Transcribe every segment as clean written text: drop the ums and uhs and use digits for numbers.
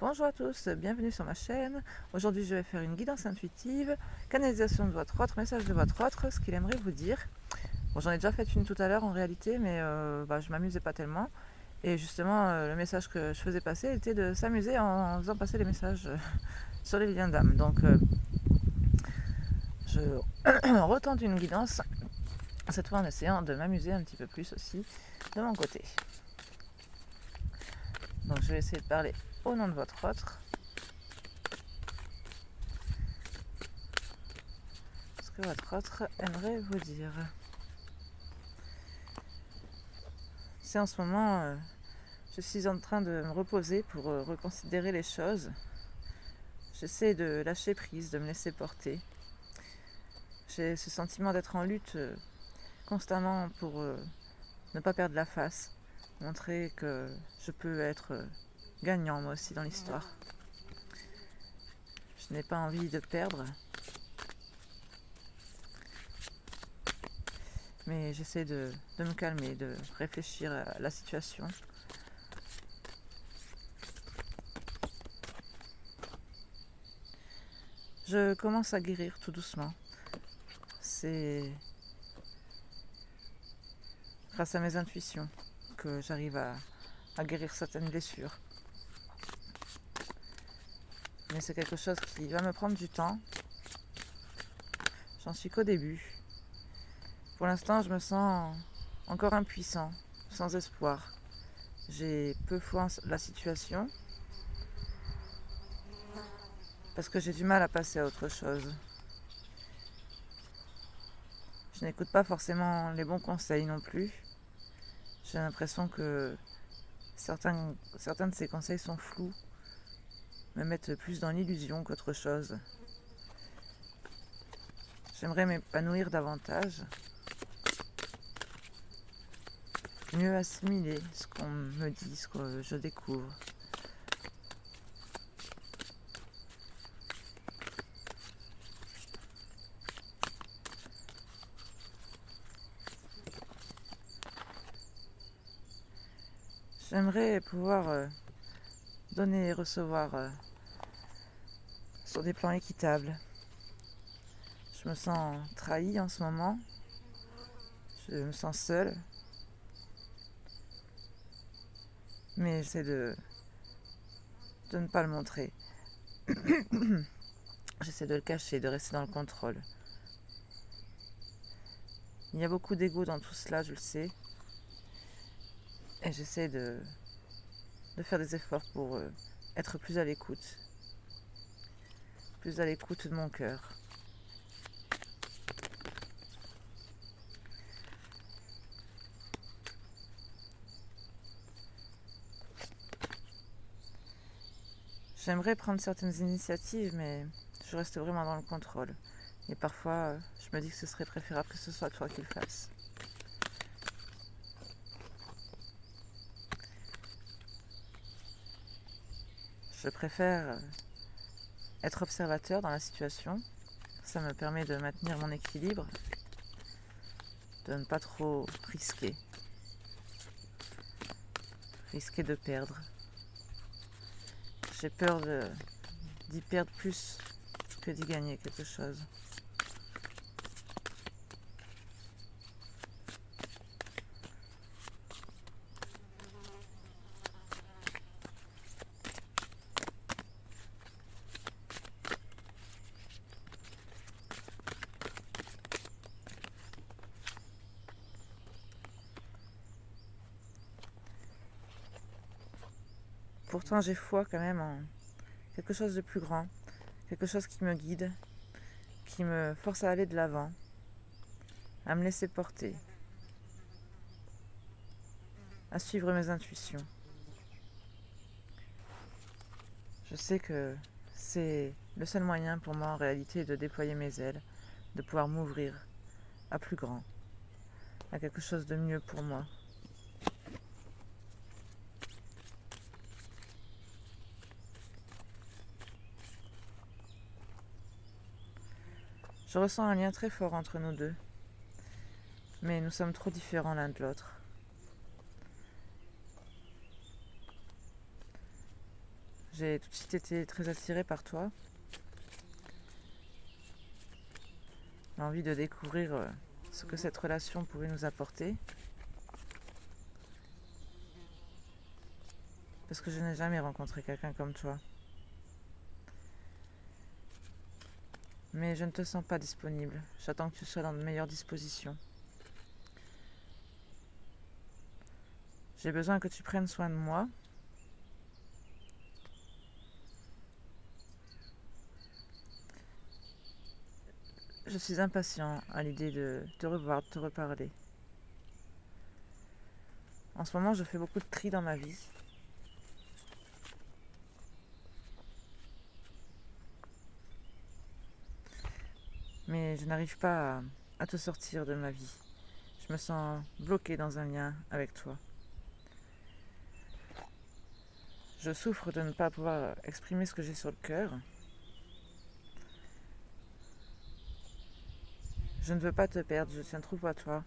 Bonjour à tous, bienvenue sur ma chaîne. Aujourd'hui je vais faire une guidance intuitive, canalisation de votre autre, message de votre autre, ce qu'il aimerait vous dire. Bon, j'en ai déjà fait une tout à l'heure en réalité, mais je m'amusais pas tellement. Et justement, le message que je faisais passer était de s'amuser en faisant passer les messages sur les liens d'âme. Donc je retente une guidance, cette fois en essayant de m'amuser un petit peu plus aussi de mon côté. Donc je vais essayer de parler au nom de votre autre. Ce que votre autre aimerait vous dire. C'est en ce moment, je suis en train de me reposer pour reconsidérer les choses. J'essaie de lâcher prise, de me laisser porter. J'ai ce sentiment d'être en lutte constamment pour ne pas perdre la face, montrer que je peux être gagnant moi aussi dans l'histoire. Je n'ai pas envie de perdre, mais j'essaie de me calmer, de réfléchir à la situation. Je commence à guérir tout doucement. C'est grâce à mes intuitions que j'arrive à guérir certaines blessures. Mais c'est quelque chose qui va me prendre du temps. J'en suis qu'au début. Pour l'instant, je me sens encore impuissant, sans espoir. J'ai peu foi en la situation parce que j'ai du mal à passer à autre chose. Je n'écoute pas forcément les bons conseils non plus. J'ai l'impression que certains de ces conseils sont flous, me mettent plus dans l'illusion qu'autre chose. J'aimerais m'épanouir davantage, mieux assimiler ce qu'on me dit, ce que je découvre. J'aimerais pouvoir donner et recevoir sur des plans équitables. Je me sens trahie en ce moment, je me sens seule, mais j'essaie de ne pas le montrer. J'essaie de le cacher, de rester dans le contrôle. Il y a beaucoup d'ego dans tout cela, je le sais, et j'essaie de faire des efforts pour être plus à l'écoute de mon cœur. J'aimerais prendre certaines initiatives, mais je reste vraiment dans le contrôle. Et parfois, je me dis que ce serait préférable que ce soit toi qui le fasses. Je préfère être observateur dans la situation. Ça me permet de maintenir mon équilibre, de ne pas trop risquer de perdre. J'ai peur d'y perdre plus que d'y gagner quelque chose. Pourtant, j'ai foi quand même en quelque chose de plus grand, quelque chose qui me guide, qui me force à aller de l'avant, à me laisser porter, à suivre mes intuitions. Je sais que c'est le seul moyen pour moi en réalité de déployer mes ailes, de pouvoir m'ouvrir à plus grand, à quelque chose de mieux pour moi. Je ressens un lien très fort entre nous deux, mais nous sommes trop différents l'un de l'autre. J'ai tout de suite été très attirée par toi. L'envie de découvrir ce que cette relation pouvait nous apporter. Parce que je n'ai jamais rencontré quelqu'un comme toi. Mais je ne te sens pas disponible. J'attends que tu sois dans de meilleures dispositions. J'ai besoin que tu prennes soin de moi. Je suis impatient à l'idée de te revoir, de te reparler. En ce moment, je fais beaucoup de tri dans ma vie. Mais je n'arrive pas à te sortir de ma vie. Je me sens bloquée dans un lien avec toi. Je souffre de ne pas pouvoir exprimer ce que j'ai sur le cœur. Je ne veux pas te perdre, je tiens trop à toi.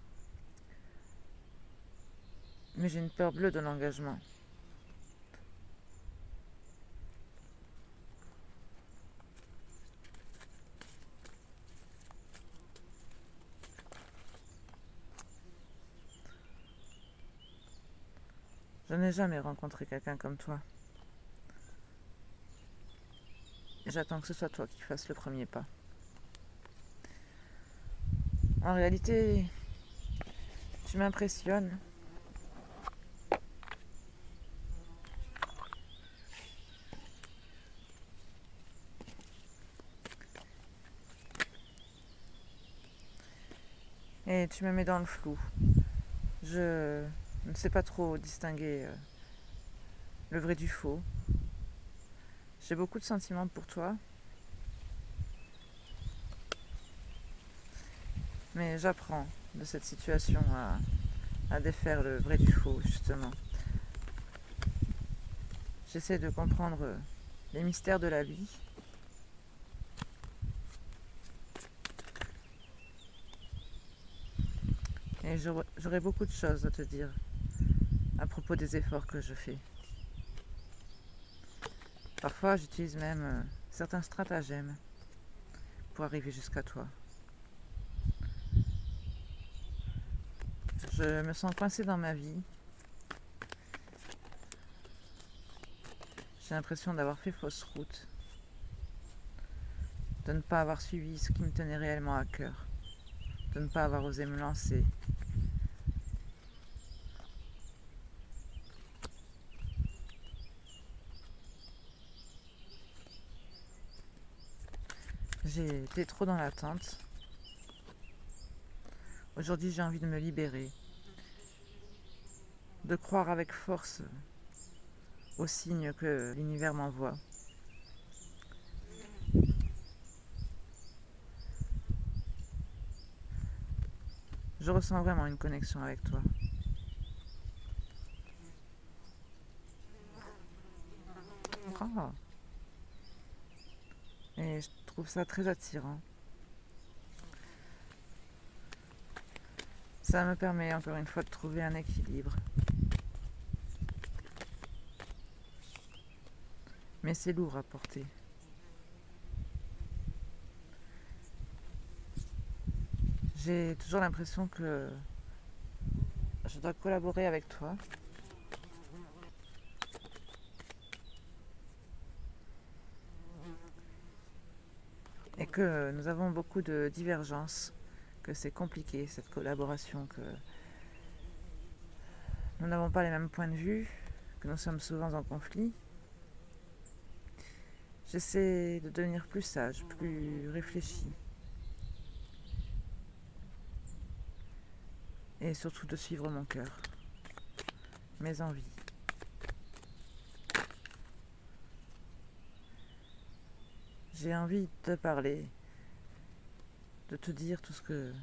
Mais j'ai une peur bleue de l'engagement. Je n'ai jamais rencontré quelqu'un comme toi. Et j'attends que ce soit toi qui fasses le premier pas. En réalité, tu m'impressionnes. Et tu me mets dans le flou. Je ne sais pas trop distinguer le vrai du faux. J'ai beaucoup de sentiments pour toi. Mais j'apprends de cette situation à défaire le vrai du faux, justement. J'essaie de comprendre les mystères de la vie. Et j'aurais beaucoup de choses à te dire à propos des efforts que je fais. Parfois, j'utilise même certains stratagèmes pour arriver jusqu'à toi. Je me sens coincée dans ma vie. J'ai l'impression d'avoir fait fausse route, de ne pas avoir suivi ce qui me tenait réellement à cœur, de ne pas avoir osé me lancer. J'ai été trop dans l'attente. Aujourd'hui, j'ai envie de me libérer, de croire avec force aux signes que l'univers m'envoie. Je ressens vraiment une connexion avec toi. Ah. Et je trouve ça très attirant. Ça me permet encore une fois de trouver un équilibre. Mais c'est lourd à porter. J'ai toujours l'impression que je dois collaborer avec toi. Et que nous avons beaucoup de divergences, que c'est compliqué cette collaboration, que nous n'avons pas les mêmes points de vue, que nous sommes souvent en conflit. J'essaie de devenir plus sage, plus réfléchi. Et surtout de suivre mon cœur, mes envies. J'ai envie de te parler, de te dire tout ce que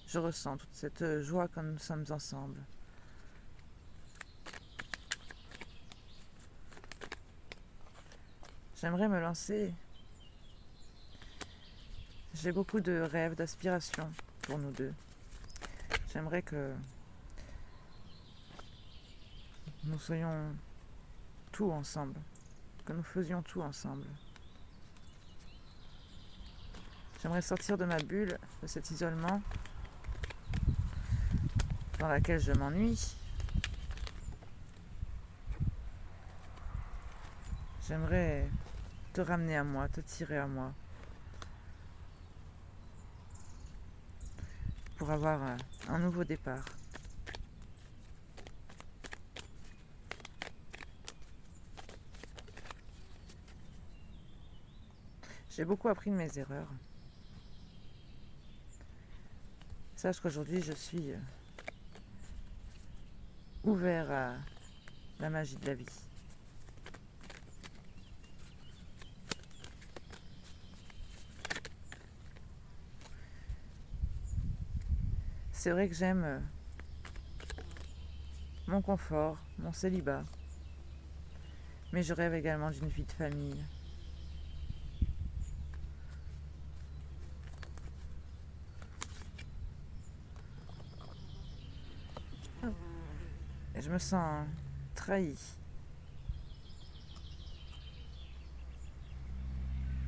je ressens, toute cette joie quand nous sommes ensemble. J'aimerais me lancer. J'ai beaucoup de rêves, d'aspirations pour nous deux. J'aimerais que nous soyons tout ensemble. que nous faisions tout ensemble. J'aimerais sortir de ma bulle, de cet isolement dans laquelle je m'ennuie. J'aimerais te ramener à moi, te tirer à moi, pour avoir un nouveau départ. J'ai beaucoup appris de mes erreurs. Sache qu'aujourd'hui, je suis ouvert à la magie de la vie. C'est vrai que j'aime mon confort, mon célibat, mais je rêve également d'une vie de famille. Et je me sens trahie.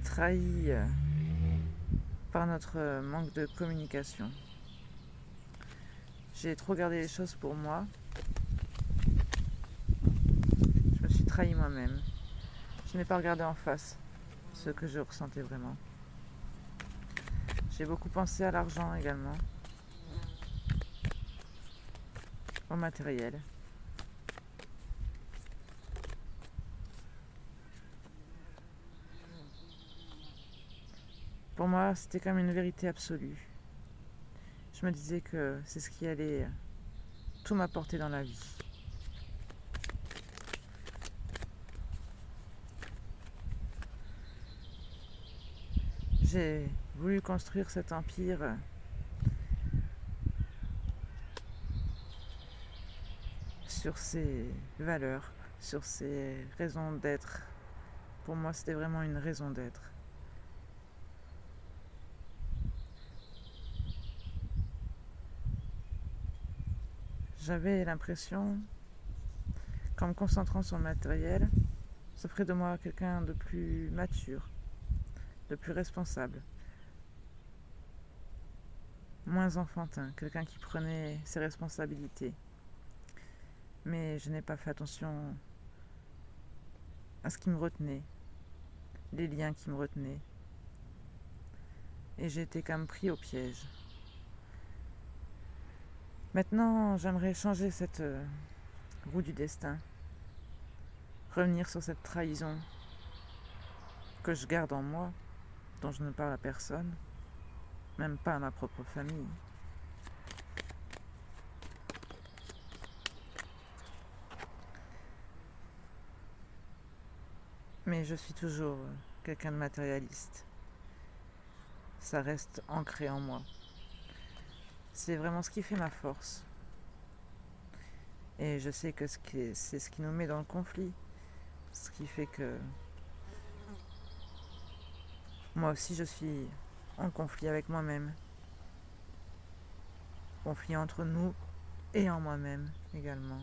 Trahie par notre manque de communication. J'ai trop gardé les choses pour moi. Je me suis trahi moi-même. Je n'ai pas regardé en face ce que je ressentais vraiment. J'ai beaucoup pensé à l'argent également, au matériel. Pour moi, c'était comme une vérité absolue. Je me disais que c'est ce qui allait tout m'apporter dans la vie. J'ai voulu construire cet empire sur ses valeurs, sur ses raisons d'être. Pour moi, c'était vraiment une raison d'être. J'avais l'impression qu'en me concentrant sur le matériel, ça ferait de moi quelqu'un de plus mature, de plus responsable, moins enfantin, quelqu'un qui prenait ses responsabilités. Mais je n'ai pas fait attention à ce qui me retenait, les liens qui me retenaient. Et j'ai été comme pris au piège. Maintenant, j'aimerais changer cette roue du destin, revenir sur cette trahison que je garde en moi, dont je ne parle à personne, même pas à ma propre famille. Mais je suis toujours quelqu'un de matérialiste. Ça reste ancré en moi. C'est vraiment ce qui fait ma force. Et je sais que c'est ce qui nous met dans le conflit. Ce qui fait que moi aussi je suis en conflit avec moi-même. Conflit entre nous et en moi-même également.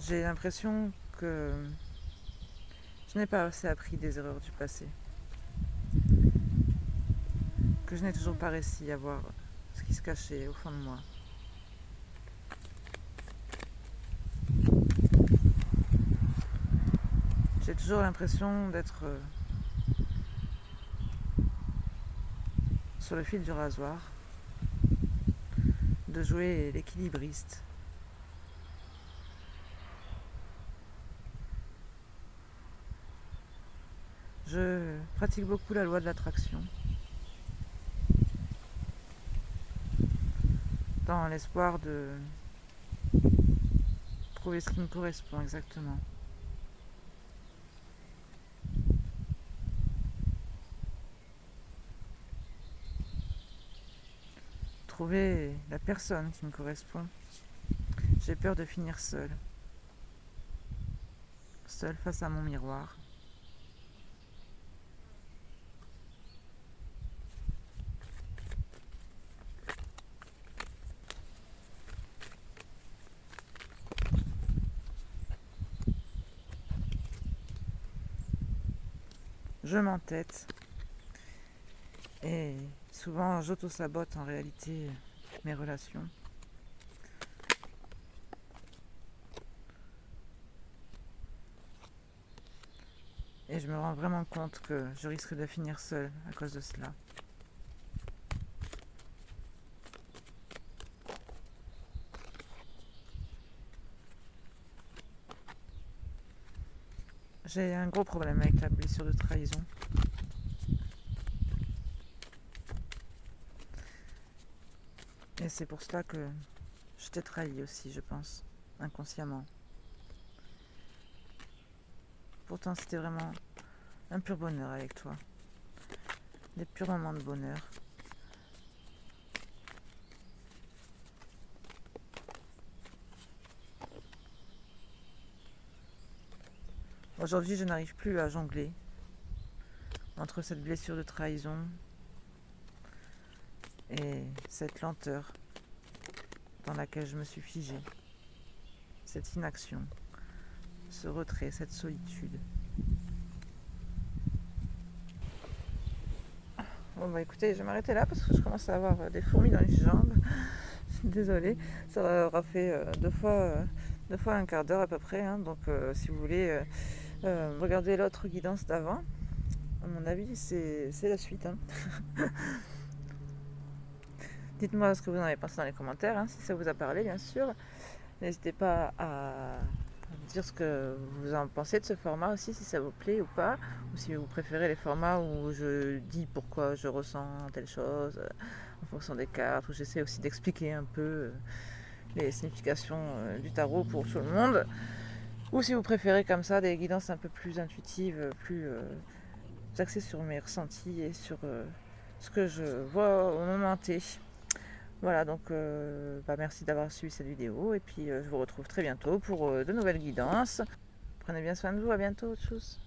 J'ai l'impression que je n'ai pas assez appris des erreurs du passé. Que je n'ai toujours pas réussi à voir ce qui se cachait au fond de moi. J'ai toujours l'impression d'être sur le fil du rasoir, de jouer l'équilibriste. Je pratique beaucoup la loi de l'attraction, dans l'espoir de trouver ce qui me correspond exactement. Trouver la personne qui me correspond. J'ai peur de finir seule face à mon miroir. je m'entête. Et souvent, j'auto-sabote en réalité mes relations. Et je me rends vraiment compte que je risque de finir seule à cause de cela. J'ai un gros problème avec la blessure de trahison. Et c'est pour cela que je t'ai trahi aussi, je pense, inconsciemment. Pourtant, c'était vraiment un pur bonheur avec toi. Des purs moments de bonheur. Aujourd'hui, je n'arrive plus à jongler entre cette blessure de trahison et cette lenteur dans laquelle je me suis figée. Cette inaction, ce retrait, cette solitude. Bon bah écoutez, je vais m'arrêter là parce que je commence à avoir des fourmis dans les jambes. Désolée, ça aura fait deux fois un quart d'heure à peu près. Hein. Donc si vous voulez regarder l'autre guidance d'avant, à mon avis c'est la suite. Hein. Dites-moi ce que vous en avez pensé dans les commentaires, hein, si ça vous a parlé bien sûr. N'hésitez pas à dire ce que vous en pensez de ce format aussi, si ça vous plaît ou pas, ou si vous préférez les formats où je dis pourquoi je ressens telle chose en fonction des cartes, où j'essaie aussi d'expliquer un peu les significations du tarot pour tout le monde, ou si vous préférez comme ça des guidances un peu plus intuitives, plus axées sur mes ressentis et sur ce que je vois au moment T. Voilà, donc merci d'avoir suivi cette vidéo et puis je vous retrouve très bientôt pour de nouvelles guidances. Prenez bien soin de vous, à bientôt, tchuss.